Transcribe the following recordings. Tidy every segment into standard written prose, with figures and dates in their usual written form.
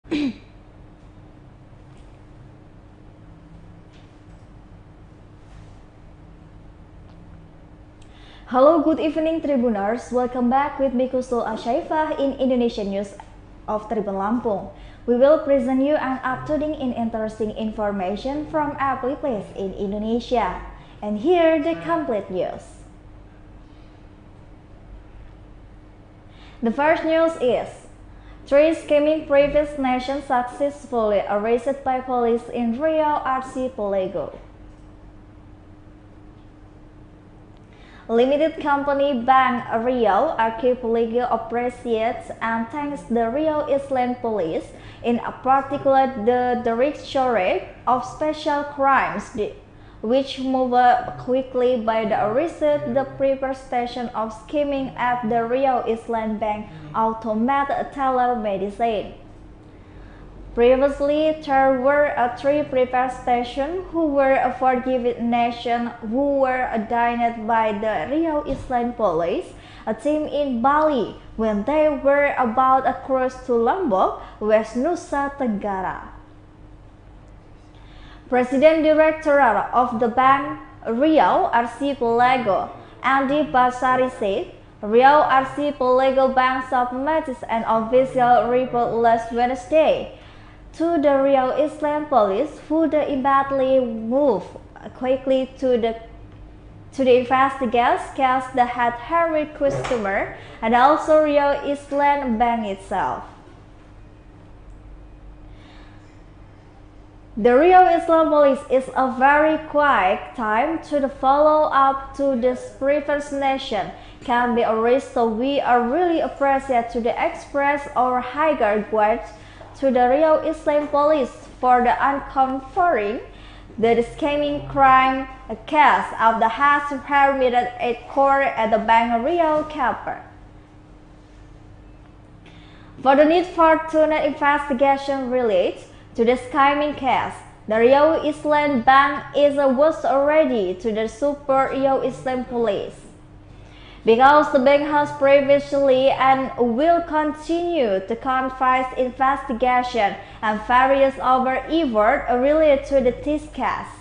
Hello, good evening Tribuners. Welcome back with me Kustul Asyaifah in Indonesian News of Tribun Lampung. We will present you an up-to-date and interesting information from every place in Indonesia. And here the complete news. The first news is 3 scheming previous nations successfully arrested by police in Riau Archipelago. Limited company Bank Riau Archipelago operates and thanks the Riau Island Police, in particular the Directorate of Special Crimes, which moved quickly by the arrested the previous station of scheming at the Riau Island Bank automated teller medicine. Previously, there were 3 previous stations who were a forgiven nation who were detained by the Riau Island Police, a team in Bali, when they were about to cross to Lombok, West Nusa Tenggara. President Director of the Bank Riau Archipelago, Andi Basari said, Riau Archipelago Bank submitted an official report last Wednesday to the Riau Island Police, who immediately moved quickly to investigate case that had harried customer and also Riau Island Bank itself. The Riau Island Police is a very quick time to the follow-up to this previous nation can be arrested, so we are really appreciative to the express our higher gratitude to the Riau Island Police for the uncovering the scheming crime case of the has permitted a court at the Bank Riau Caper. For the need for thorough investigation related to the scheming case, the Riau Island Bank was already to the Super Riau Island Police. Because the bank has previously and will continue to conduct investigation and various other efforts related to this case.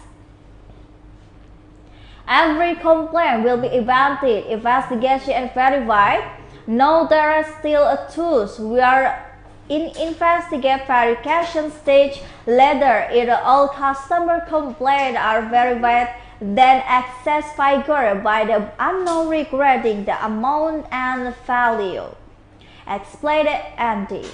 Every complaint will be evaluated, investigated and verified. Now there are still tools. We are in investigate verification stage. Later, if all customer complaints are verified, then access figure by the unknown regarding the amount and value, explained Andy.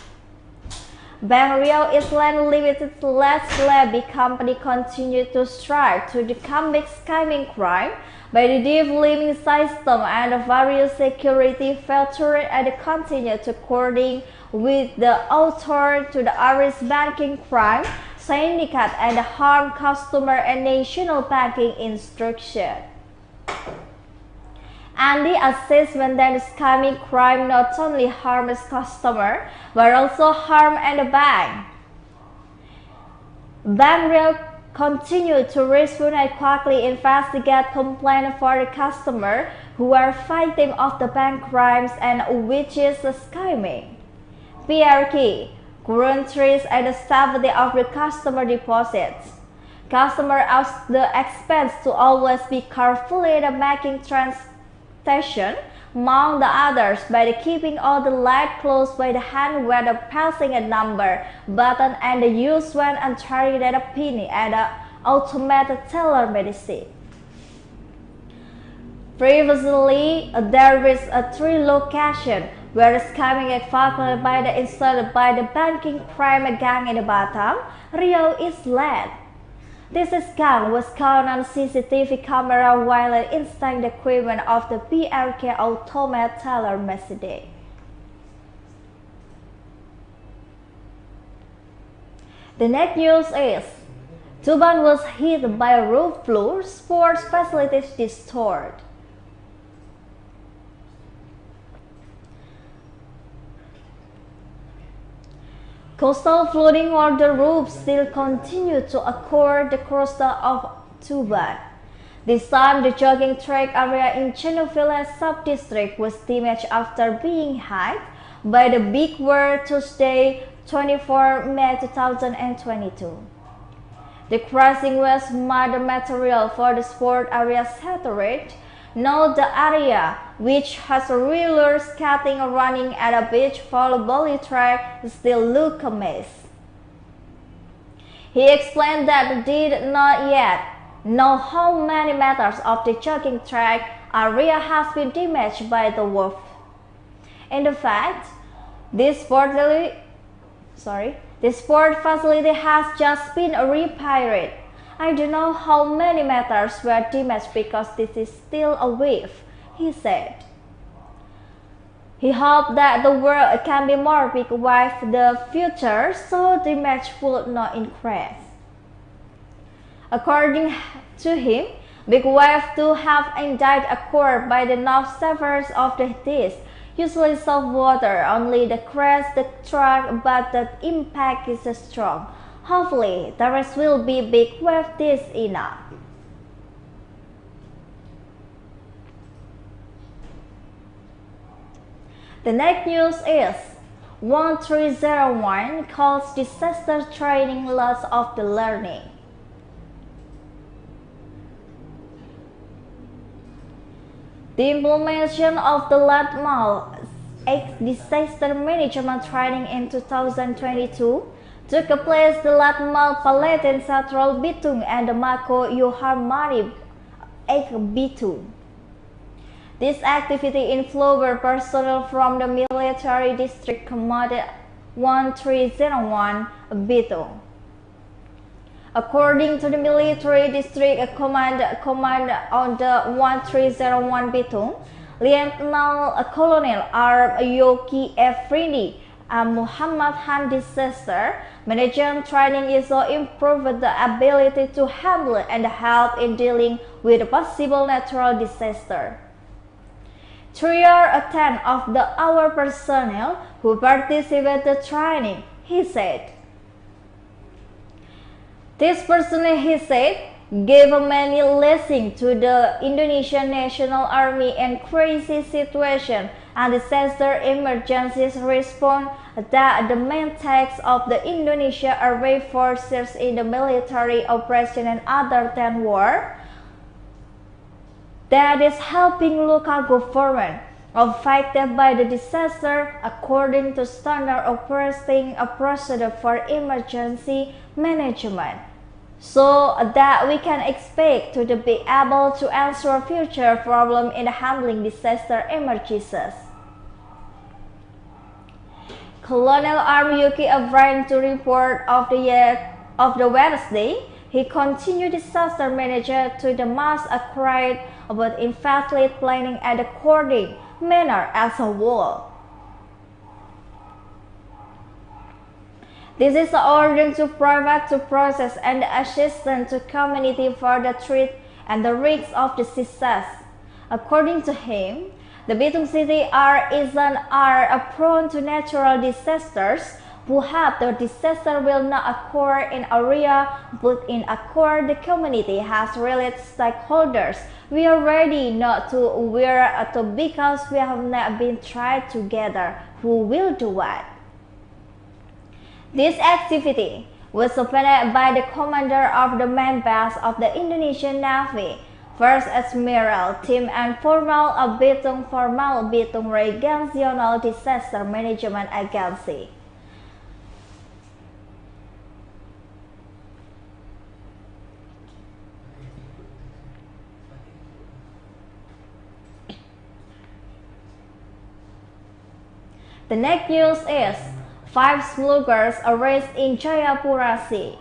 Bank Riau Island Limited Levy company continued to strive to combat scheming crime by the deep liming system and the various security features, and continue to coordinate with the author to the arrest banking crime syndicate and harm customer and national banking instruction. And the assessment that scheming crime not only harms customer but also harm the bank. Bank Riau continue to respond and quickly investigate complaints for the customer who are victims of the bank crimes and which is scheming. PRK current trace and the stability of the customer deposits. Customer ask the expense to always be carefully in making transaction, among the others by the keeping all the light closed by the hand when passing a number button and the use when entering the PIN and the automated teller medicine. Previously, there is a 3 location where scheming is by the installed by the banking crime gang in Batam, Riau Island. This scam was caught on CCTV camera while installing the equipment of the PRK automated teller machine. The next news is Tuban was hit by a roof floor, sports facilities destroyed. Coastal flooding on the roofs still continue to occur the coast of Tuban. This time, the jogging track area in Cenuvilla sub-district was damaged after being hit by the big wave Tuesday 24 May 2022. The crossing was mud material for the sport area saturate. Note the area, which has roller skating, running, and a beach volleyball track, still look a mess. He explained that did not yet know how many meters of the jogging track area has been damaged by the wolf. In fact, this sport facility has just been repaired. I don't know how many meters were damaged because this is still a wave, he said. He hoped that the world can be more big wave in the future so damage would not increase. According to him, big waves do have indeed occurred by the north shores of the east. Usually soft water only cracks the track, but the impact is strong. Hopefully, the rest will be big wave this enough. The next news is 1301 calls disaster training loss of the learning. The implementation of the LATMAL disaster management training in 2022 took place the LATMAL Palatin Central Bitung and the Mako Yoharmani Bitung. This activity involved personnel from the military district command 1301 Bitung. According to the military district command on the 1301 Bitung, Lieutenant Colonel R. Yoki Efrindi Muhammad Han disaster management training is to improve the ability to handle and help in dealing with a possible natural disaster. 3 out of 10 of our personnel who participated the training, he said. This person, he said, gave many lessons to the Indonesian National Army in crisis situation and disaster emergencies response that the main task of the Indonesia Armed Forces in the military operation and other than war, that is helping local government affected by the disaster according to standard operating procedure for emergency management, so that we can expect to be able to answer future problem in handling disaster emergencies. Colonel Armyuki Avran to report of the Wednesday, he continued disaster manager to the mass acquired about effective planning and according manner as a whole. This is the order to provide to process and assistance to community for the threat and the risks of the success. According to him, the Bitung City are prone to natural disasters. Perhaps the disaster will not occur in area, but in occur the community has related stakeholders. We are ready not to aware because we have not been tried together. Who will do what? This activity was opened by the commander of the main base of the Indonesian Navy, First Admiral Tim and Formal Bitung Regional Disaster Management Agency. The next news is 5 smugglers arrested in Jayapura Sea.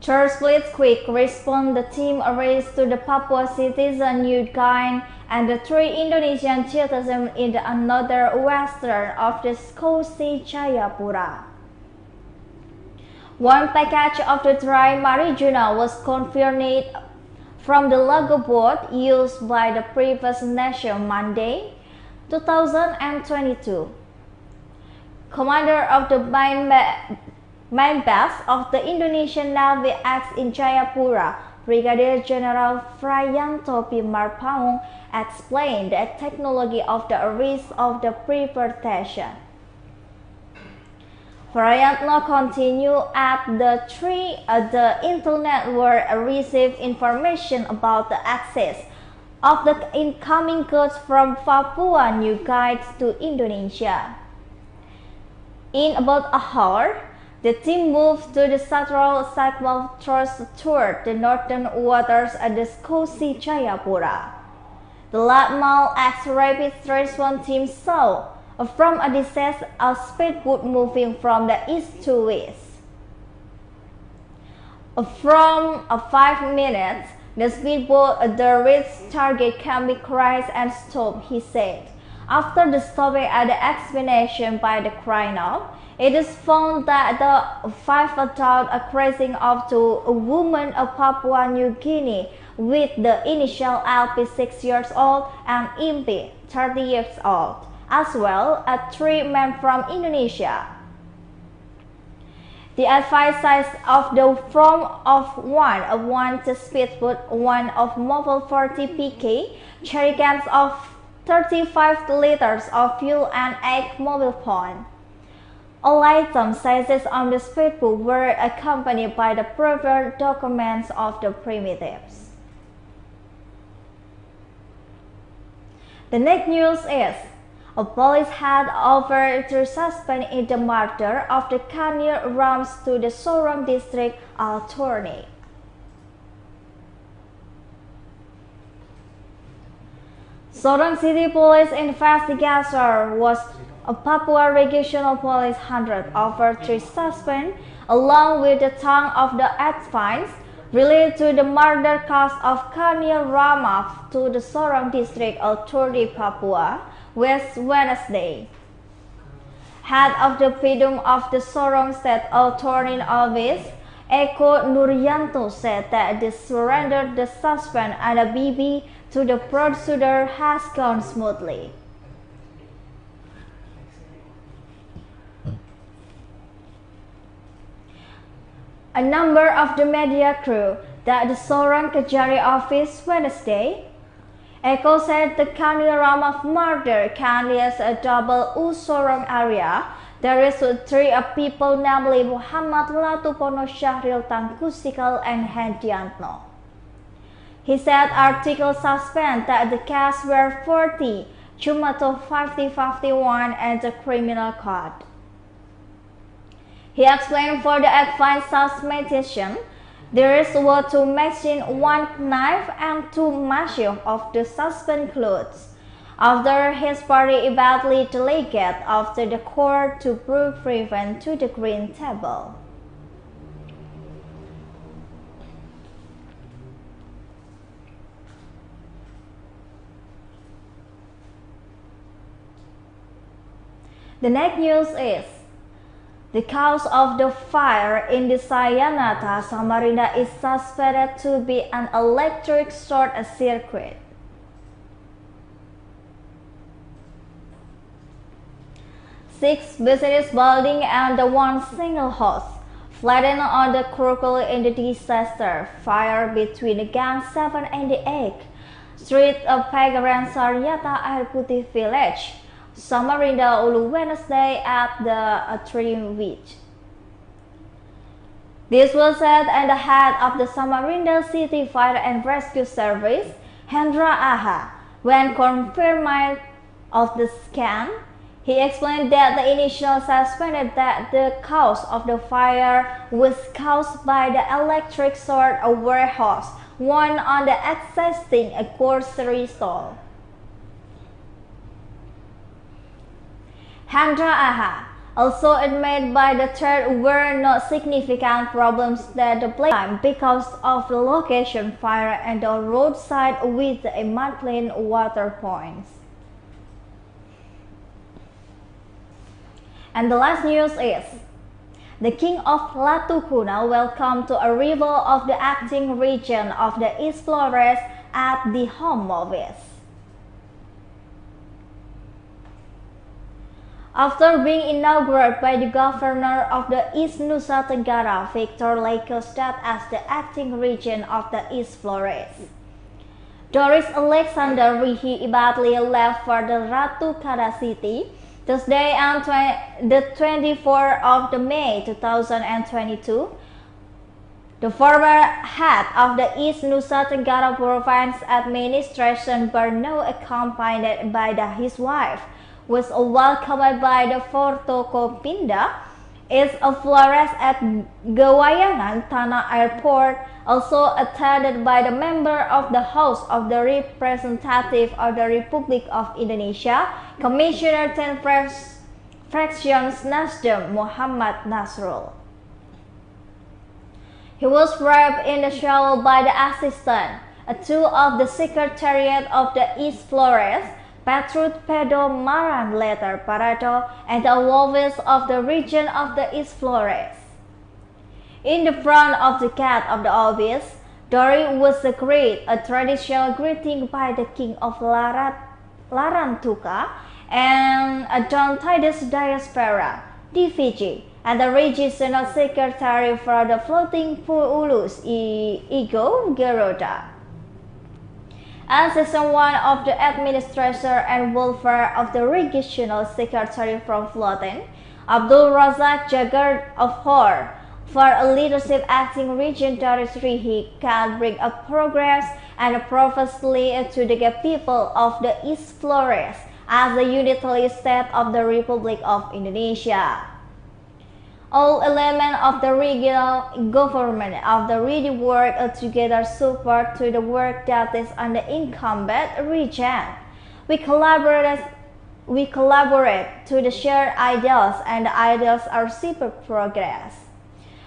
Church Fleet quick response the team arrested the Papua citizen New Guine and the 3 Indonesian citizens in the another western of the South Sea Jayapura. One package of the dry marijuana was confiscated from the Lago boat used by the previous nation Monday, 2022. Commander of the main base of the Indonesian Navy acts in Jayapura, Brigadier General Frayanto Pimarpaung explained the technology of the risk of the pre-protection. Frayanto continued at the internet will receive information about the access of the incoming goods from Papua New Guinea to Indonesia. In about an hour, the team moved to the central segment toward the northern waters at the Kosi Jayapura. The Latmal X Rapid Response Team saw from a distance a speedboat moving from the east to west. From 5 minutes, the speedboat reached target can be crashed and stopped, he said. After the stopping at the explanation by the crino, it is found that the 5 adults are crashing up to a woman of Papua New Guinea with the initial LP 6 years old and MP 30 years old, as well as 3 men from Indonesia. The advice size of the form of one speedboat, one of mobile 40 pk, jerrycans of 35 liters of fuel and 8 mobile phones. All item sizes on the speedboat were accompanied by the proper documents of the primitives. The next news is, a police had offered to suspend in the murder of the Kanil Rams to the Sorong District Attorney. Sorong City Police investigator was a Papua Regional Police 100 offered to suspend along with the tongue of the advice related to the murder case of Kanil Ramaf to the Sorong District Authority Papua Wednesday. Head of the Pidum of the Sorong State Attorney Office, Eko Nuryanto, said that the surrender the suspend and a BB to the prosecutor has gone smoothly. A number of the media crew that the Sorong Kejari office Wednesday. Eko said the Kanil Ramaf murder carries a double Sorong area. There is 3 people, namely Muhammad Latupono, Syahril Tangkusikal, and Hendiantno. He said articles suspend that the case were 40, Jumato 5051 and the criminal code. He explained for the advanced suspension, there is 2 machine, 1 knife, and 2 machine of the suspend clothes. After his party eventually delegated after the court to prevent to the green table. The next news is, the cause of the fire in the Sayanata, Samarinda is suspected to be an electric short circuit. Six business buildings and 1 single house flattened on the Kurkul in the disaster fire between the Gang 7 and the 8 Street of Pagaran Saryata Air Putih Village, Samarinda, Ulu Wednesday at the Trim Beach. This was said and the head of the Samarinda City Fire and Rescue Service, Hendra Aha, when confirmed of the scan. He explained that the initial suspected that the cause of the fire was caused by the electric short of warehouse, one on the existing grocery store. Hendra Aha also admitted by the third were no significant problems that the blame because of the location fire and the roadside with a clean water points. And the last news is, the King of Latukuna welcomed to arrival of the acting region of the explorers at the Home Office. After being inaugurated by the governor of the East Nusa Tenggara, Victor Lekostad, as the acting regent of the East Flores. Doris Alexander Rihi-Ibadli left for the Ratu Kada City Thursday on the 24th of May 2022. The former head of the East Nusa Tenggara Province Administration, Barno, accompanied by his wife, was welcomed by the Fortokopinda, East Flores at Gawayangan Tanah Airport, also attended by the member of the House of the Representative of the Republic of Indonesia, Commissioner 10 Fractions Nasdem Muhammad Nasrul. He was wrapped in the shawl by the assistant, two of the Secretariat of the East Flores, Petrut Pedro Maran later Parato, and the office of the region of the East Flores. In the front of the gate of the office, Dori was greeted a traditional greeting by the King of Larantuka and Don Titus Diaspora, DVG, and the Regional Secretary for the Floating Puulus, Igo Geroda. As one of the administrator and welfare of the Regional Secretary from Floating, Abdul Razak Jagar of Hor, for a leadership acting region Doris Rihi can bring a progress and prophecy to the people of the East Flores as the unitary state of the Republic of Indonesia. All elements of the regional government of the region work together support to the work that is on the incumbent region. We collaborate to the shared ideals, and the ideals are super progress.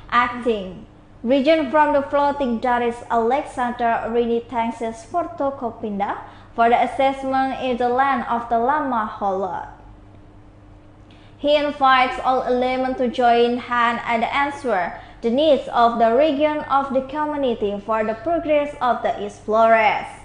Acting region from the Floating Doris Alexander Rini thanks Fortokopinda for the assessment in the land of the Lama Holot. He invites all elements to join hand and answer the needs of the region of the community for the progress of the East Flores.